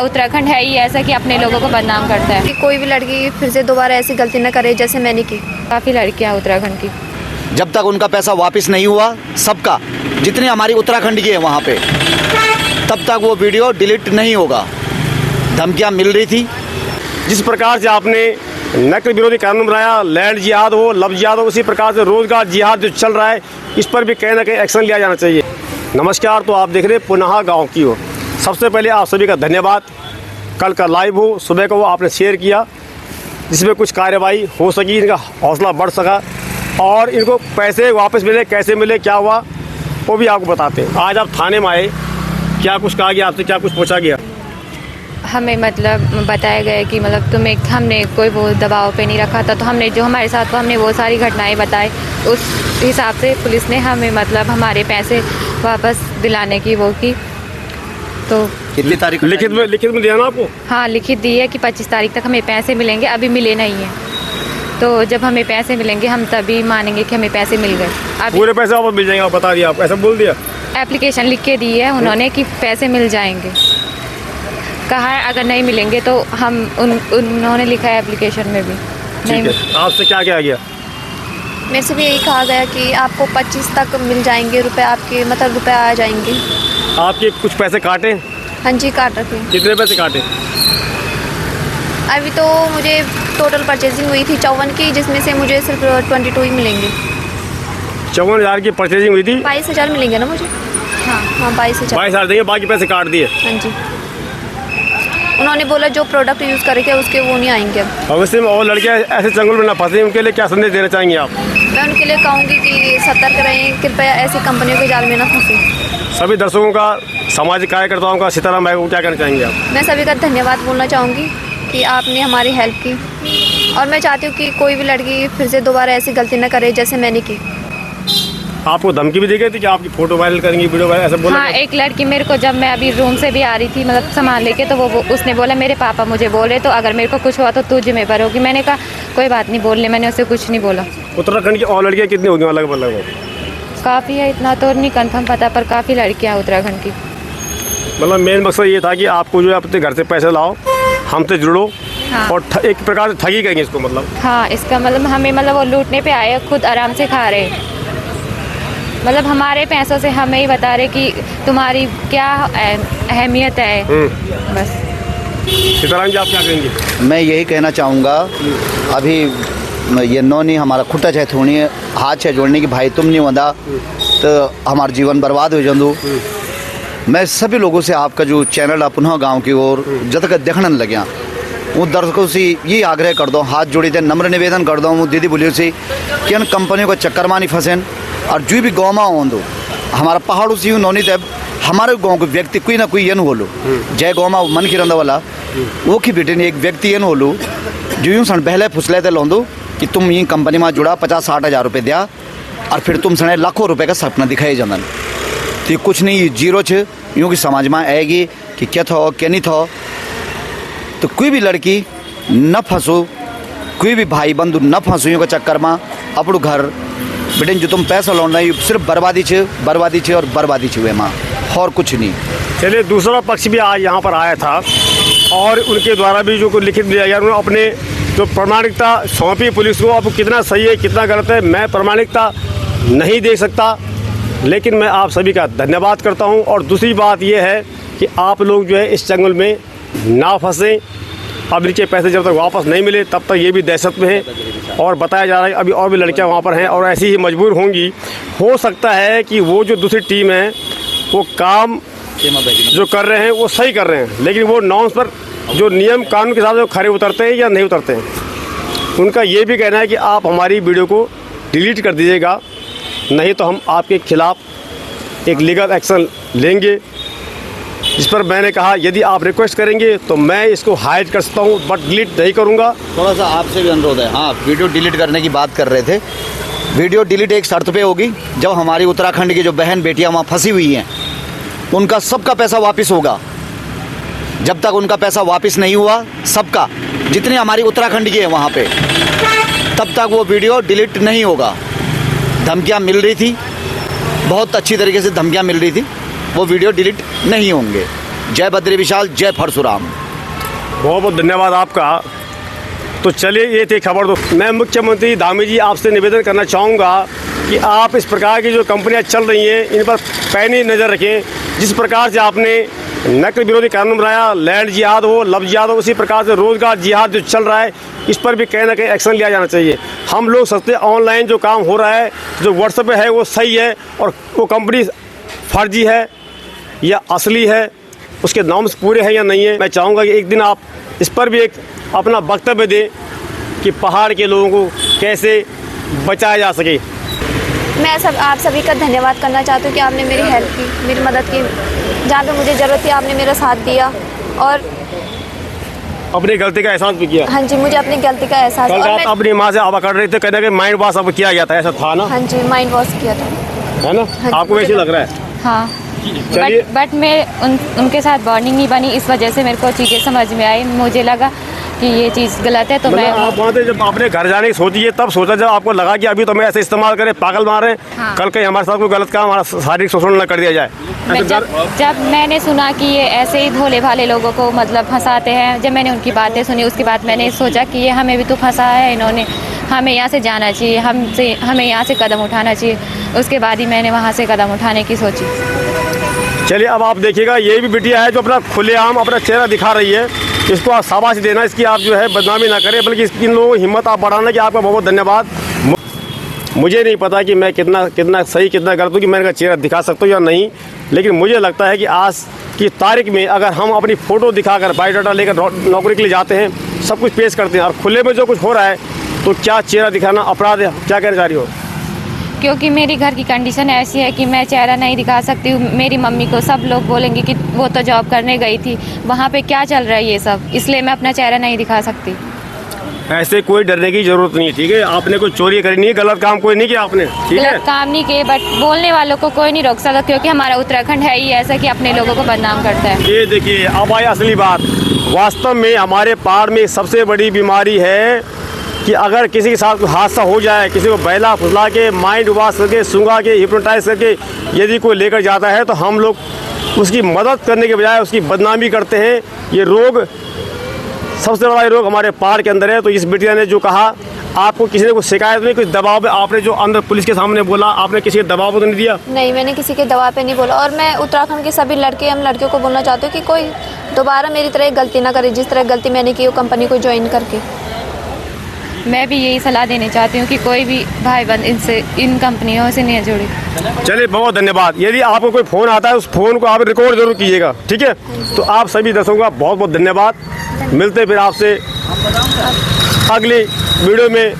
हमारा उत्तराखंड है ही ऐसा कि अपने लोगों को बदनाम करता है। कि कोई भी लड़की फिर से दोबारा ऐसी गलती न करे जैसे मैंने की। काफ़ी लड़कियाँ उत्तराखंड की, जब तक उनका पैसा वापस नहीं हुआ, सबका जितने हमारी उत्तराखंड की है वहाँ पे, तब तक वो वीडियो डिलीट नहीं होगा। धमकियाँ मिल रही थी। जिस प्रकार से आपने नक्सल विरोधी कानून बनाया, लैंड जिहाद हो, लव जिहाद हो, उसी प्रकार से रोजगार जिहाद जो चल रहा है, इस पर भी कहीं ना कहीं एक्शन लिया जाना चाहिए। नमस्कार, तो आप देख रहे हैं पुनः गाँव की ओर। सबसे पहले आप सभी का धन्यवाद। कल का लाइव हो, सुबह को वो आपने शेयर किया, जिसमें कुछ कार्रवाई हो सकी, इनका हौसला बढ़ सका और इनको पैसे वापस मिले। कैसे मिले, क्या हुआ, वो भी आपको बताते हैं। आज आप थाने में आए, क्या कुछ कहा गया आपसे, क्या कुछ पूछा गया? हमें मतलब बताया गया कि मतलब हमने कोई वो दबाव पे नहीं रखा था, तो हमने जो हमारे साथ हुआ हमने वो सारी घटनाएं बताई। उस हिसाब से पुलिस ने हमें मतलब हमारे पैसे वापस दिलाने की वो की। तो कितनी तारीख लिखित में दिया ना आपको? हाँ, लिखित दी है कि 25 तारीख तक हमें पैसे मिलेंगे। अभी मिले नहीं हैं, तो जब हमें पैसे मिलेंगे हम तभी मानेंगे कि हमें पैसे मिल गए। अभी पूरे पैसे वापस मिल जाएंगे, आप बता दिया, आप ऐसा बोल दिया। एप्लीकेशन लिख के दी है उन्होंने कि पैसे मिल जाएंगे। कहा है अगर नहीं मिलेंगे तो हम उन्होंने लिखा है एप्लीकेशन में भी। ठीक है, आपसे क्या कहा गया? मेरे से भी यही कहा गया कि आपको 25 तक मिल जाएंगे रुपए, आपके मतलब रुपए आ जाएंगे। आपके कुछ पैसे काटे? हाँ जी, काट रखे। कितने पैसे काटे? अभी तो मुझे टोटल परचेजिंग हुई थी 54 की, जिसमें से मुझे सिर्फ 22 ही मिलेंगे। 54,000 की परचेजिंग हुई थी। 22,000 मिलेंगे ना मुझे? हाँ, 22,000। 22,000 देंगे, बाकी पैसे काट दिए। हाँ जी, उन्होंने बोला जो प्रोडक्ट यूज़ करके उसके वो नहीं आएंगे अब। भविष्य में और लड़कियां ऐसे चंगुल में ना फंसे, उनके लिए क्या संदेश देना चाहेंगे आप? मैं उनके लिए कहूँगी कि सतर्क रहें, कृपया ऐसी कंपनियों के जाल में ना फंसें। सभी दर्शकों का, सामाजिक कार्यकर्ताओं का, सीताराम भाई को क्या कहना चाहेंगे आप? मैं सभी का धन्यवाद बोलना चाहूँगी कि आपने हमारी हेल्प की, और मैं चाहती हूँ कि कोई भी लड़की फिर से दोबारा ऐसी गलती न करे जैसे मैंने की। आपको धमकी भी दी गई थी कि आपकी फोटो वायरल करेंगी, वीडियो वायरल, ऐसा बोला? हाँ, एक लड़की मेरे को जब मैं अभी रूम से भी आ रही थी मतलब सामान लेके, तो वो उसने बोला मेरे पापा मुझे बोले तो अगर मेरे को कुछ हुआ तो तू जिम्मेदार होगी। मैंने कहा कोई बात नहीं, बोलने, मैंने उससे कुछ नहीं बोला। उत्तराखंड की और लड़कियाँ कितनी होंगी लगभग? काफ़ी है, इतना तो नहीं कंफर्म पता, पर काफ़ी लड़कियाँ उत्तराखंड की। मतलब मेन मकसद ये था कि आपको जो है अपने घर से पैसे लाओ, हमसे जुड़ो। हाँ। और एक प्रकार से ठगी करेंगे इसको, मतलब? हाँ, इसका मतलब हमें मतलब वो लूटने पे आए, खुद आराम से खा रहे, मतलब हमारे पैसों से हमें ही बता रहे कि तुम्हारी क्या अहमियत है। बस। सीताराम जी, आप क्या कहेंगे? मैं यही कहना चाहूँगा, अभी ये नौनी हमारा खुट्टा चाहे थोड़ी हाथ चाहे जोड़ने की, भाई तुम नहीं वंदा तो हमारा जीवन बर्बाद हो जाऊँ। मैं सभी लोगों से आपका जो चैनल है पुनः गाँव की ओर जब तक देखने लग्या, वो दर्शकों से ये आग्रह कर दो, हाथ जोड़ी थे, नम्र निवेदन कर दो दीदी बोलियो से कि इन कंपनियों को चक्कर में नहीं फंसें। और जो भी गाँव में हो दो, हमारा पहाड़ों से नौनी तब हमारे गाँव के व्यक्ति कोई ना कोई यन होलो, जय गाँव में मन की रंदा वाला वो की बेटे ने एक व्यक्ति यन होलो जो यूँ सण पहले फुसले थे लोंदो कि तुम ये कंपनी में जुड़ा 50-60 हज़ार रुपये दिया और फिर तुम सने लाखों रुपए का सपना दिखाई जान। तो कुछ नहीं, जीरो छ यूँ की समाज में आएगी कि क्या था क्या नहीं था। तो कोई भी लड़की न फंसो, कोई भी भाई बंधु न फंसो यूँ के चक्कर में। अपनों घर बेटे जो तुम पैसा लौट रहे सिर्फ बर्बादी छे और बर्बादी छे वे माँ, और कुछ नहीं। चलिए, दूसरा पक्ष भी आज यहाँ पर आया था और उनके द्वारा भी जो लिखित दिया गया, उन्होंने अपने जो प्रामाणिकता सौंपी पुलिस को। अब कितना सही है कितना गलत है मैं प्रामाणिकता नहीं दे सकता, लेकिन मैं आप सभी का धन्यवाद करता हूँ। और दूसरी बात यह है कि आप लोग जो है इस चंगुल में ना फंसें। अब इनके पैसे जब तक वापस नहीं मिले तब तक ये भी दहशत में है, और बताया जा रहा है अभी और भी लड़कियां वहाँ पर हैं और ऐसी ही मजबूर होंगी। हो सकता है कि वो जो दूसरी टीम है वो काम जो कर रहे हैं वो सही कर रहे हैं, लेकिन वो नॉर्म्स पर जो नियम कानून के हिसाब से खरे उतरते हैं या नहीं उतरते हैं। उनका ये भी कहना है कि आप हमारी वीडियो को डिलीट कर दीजिएगा, नहीं तो हम आपके खिलाफ़ एक लीगल एक्शन लेंगे। जिस पर मैंने कहा यदि आप रिक्वेस्ट करेंगे तो मैं इसको हाइड कर सकता हूँ, बट डिलीट नहीं करूँगा। थोड़ा सा आपसे भी अनुरोध है। हाँ, वीडियो डिलीट करने की बात कर रहे थे। वीडियो डिलीट एक शर्त पे होगी, जब हमारी उत्तराखंड की जो बहन बेटियाँ वहाँ फंसी हुई हैं उनका सबका पैसा वापस होगा। जब तक उनका पैसा वापस नहीं हुआ, सबका जितने हमारी उत्तराखंड की है वहाँ पे, तब तक वो वीडियो डिलीट नहीं होगा। धमकियाँ मिल रही थी, बहुत अच्छी तरीके से धमकियाँ मिल रही थी, वो वीडियो डिलीट नहीं होंगे। जय बद्री विशाल, जय परशुराम। बहुत बहुत धन्यवाद आपका। तो चलिए ये थी खबर। तो मैं मुख्यमंत्री धामी जी आपसे निवेदन करना चाहूँगा कि आप इस प्रकार की जो कंपनियां चल रही हैं इन पर पैनी नज़र रखें। जिस प्रकार से आपने नकल विरोधी कानून बनाया, लैंड जिहाद हो, लव जिहाद हो, उसी प्रकार से रोज़गार जिहाद जो चल रहा है इस पर भी कहीं ना कहीं एक्शन लिया जाना चाहिए। हम लोग सोचते हैं ऑनलाइन जो काम हो रहा है, जो व्हाट्सएप पे है वो सही है और वो कंपनी फर्जी है या असली है, उसके नॉर्म्स पूरे हैं या नहीं है। मैं चाहूँगा कि एक दिन आप इस पर भी एक अपना वक्तव्य दें कि पहाड़ के लोगों को कैसे बचाया जा सके। मैं आप सभी का धन्यवाद करना चाहती हूँ कि आपने मेरी हेल्प की, मेरी मदद की, जहाँ पे मुझे ज़रूरत थी आपने मेरा साथ दिया और अपनी गलती का एहसास भी किया। हाँ जी, मुझे अपनी गलती का एहसास। कल रात अपनी माँ से आवा कर रहे थे, कहने के माइंड वॉश अब किया गया था, ऐसा था ना? हाँ जी, माइंड वॉश किया था, है ना? हाँ आपको वैसे लग रहा है? हाँ, चलिए। बट मैं उनके साथ बॉन्डिंग नहीं बनी, इस वजह से मेरे को चीज़ें समझ में आई। मुझे लगा कि ये चीज़ गलत है, तो मैं आप वहाँ से जब आपने घर जाने की सोची है तब सोचा जब आपको लगा कि अभी तो मैं ऐसे इस्तेमाल करें, पागल मारे, हाँ। कल कहीं हमारे साथ कोई गलत काम, हमारा शारीरिक शोषण न कर दिया जाए। मैं जब मैंने सुना कि ये ऐसे ही भोले भाले लोगों को मतलब फंसाते हैं, जब मैंने उनकी बातें सुनी उसके बाद मैंने सोचा कि ये हमें भी तो फंसा है इन्होंने, हमें यहाँ से जाना चाहिए, हमें यहाँ से कदम उठाना चाहिए। उसके बाद ही मैंने वहाँ से कदम उठाने की सोची। चलिए अब आप देखिएगा, ये भी बिटिया है जो अपना खुलेआम अपना चेहरा दिखा रही है। इसको आप शाबाशी देना, इसकी आप जो है बदनामी ना करें, बल्कि इन लोगों की हिम्मत आप बढ़ाना कि आपका बहुत धन्यवाद। मुझे नहीं पता कि मैं कितना सही कितना गलत हूँ कि मैं इनका चेहरा दिखा सकता हूँ या नहीं, लेकिन मुझे लगता है कि आज की तारीख में अगर हम अपनी फ़ोटो दिखाकर बायोडाटा लेकर नौकरी के लिए जाते हैं, सब कुछ पेश करते हैं और खुले में जो कुछ हो रहा है, तो क्या चेहरा दिखाना अपराध है? क्या कहना चाह रही हो? क्योंकि मेरी घर की कंडीशन ऐसी है कि मैं चेहरा नहीं दिखा सकती हूँ। मेरी मम्मी को सब लोग बोलेंगे कि वो तो जॉब करने गई थी, वहाँ पे क्या चल रहा है ये सब, इसलिए मैं अपना चेहरा नहीं दिखा सकती। ऐसे कोई डरने की जरूरत नहीं है, ठीक है? आपने कोई चोरी करी नहीं है, गलत काम कोई नहीं किया आपने, ठीक है? गलत काम नहीं किए, बट बोलने वालों को कोई नहीं रोक सकता, क्योंकि हमारा उत्तराखंड है ही ऐसा कि अपने लोगों को बदनाम करता है। ये देखिए अब आई असली बात। वास्तव में हमारे पहाड़ में सबसे बड़ी बीमारी है कि अगर किसी के साथ कोई हादसा हो जाए, किसी को बहला फुसला के, माइंड वॉश करके, सूंघा के, हिप्नोटाइज करके यदि कोई लेकर जाता है तो हम लोग उसकी मदद करने के बजाय उसकी बदनामी करते हैं। ये रोग सबसे बड़ा रोग हमारे पहाड़ के अंदर है। तो इस बिटिया ने जो कहा, आपको किसी ने कोई शिकायत नहीं, कुछ दबाव पे आपने जो अंदर पुलिस के सामने बोला, आपने किसी के दबाव पर तो नहीं दिया? नहीं, मैंने किसी के दबाव पे नहीं बोला। और मैं उत्तराखंड के सभी लड़के एवं लड़कियों को बोलना चाहती हूँ कि कोई दोबारा मेरी तरह गलती ना करे, जिस तरह गलती मैंने की वो कंपनी को ज्वाइन करके। मैं भी यही सलाह देनी चाहती हूँ कि कोई भी भाई बंद इन कंपनियों से नहीं जुड़े। चलिए बहुत धन्यवाद। यदि आपको कोई फ़ोन आता है उस फ़ोन को आप रिकॉर्ड जरूर कीजिएगा, ठीक है? तो आप सभी दर्शकों का बहुत बहुत धन्यवाद। मिलते फिर आपसे अगली वीडियो में